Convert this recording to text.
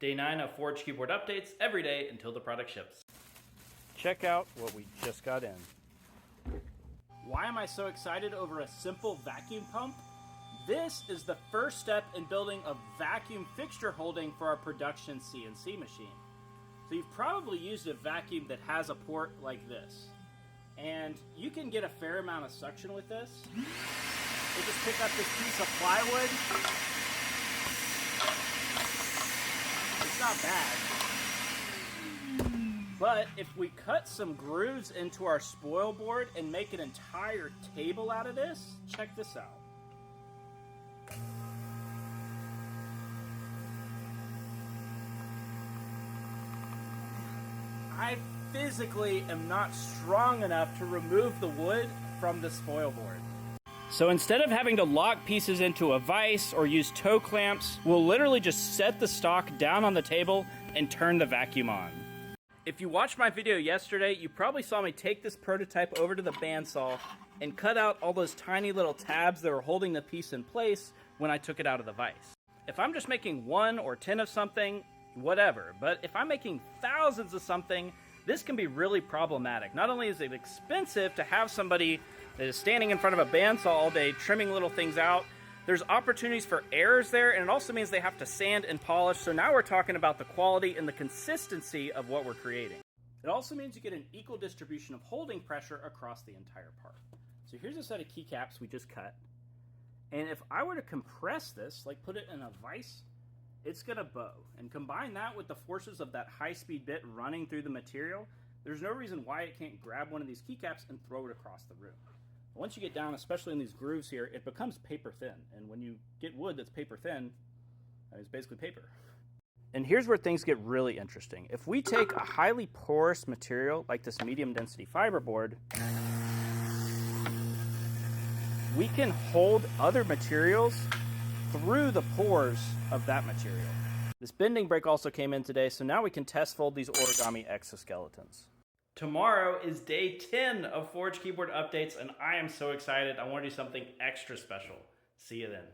Day 9 of Forge Keyboard updates every day until the product ships. Check out what we just got in. Why am I so excited over a simple vacuum pump? This is the first step in building a vacuum fixture holding for our production CNC machine. So you've probably used a vacuum that has a port like this. And you can get a fair amount of suction with this. You just pick up this piece of plywood. It's not bad. But if we cut some grooves into our spoil board and make an entire table out of this, check this out. I physically am not strong enough to remove the wood from the spoil board. So instead of having to lock pieces into a vise or use toe clamps, we'll literally just set the stock down on the table and turn the vacuum on. If you watched my video yesterday, you probably saw me take this prototype over to the bandsaw and cut out all those tiny little tabs that were holding the piece in place when I took it out of the vise. If I'm just making 1 or 10 of something, whatever, but if I'm making thousands of something, this can be really problematic. Not only is it expensive to have somebody that is standing in front of a bandsaw all day trimming little things out, there's opportunities for errors there, and it also means they have to sand and polish, so now we're talking about the quality and the consistency of what we're creating. It also means you get an equal distribution of holding pressure across the entire part. So here's a set of keycaps we just cut, and if I were to compress this, like put it in a vise, it's gonna bow. And combine that with the forces of that high-speed bit running through the material, there's no reason why it can't grab one of these keycaps and throw it across the room. Once you get down, especially in these grooves here, it becomes paper thin. And when you get wood that's paper thin, it's basically paper. And here's where things get really interesting. If we take a highly porous material like this medium density fiberboard, we can hold other materials through the pores of that material. This bending brake also came in today, so now we can test fold these origami exoskeletons. Tomorrow is day 10 of Forge Keyboard updates, and I am so excited. I want to do something extra special. See you then.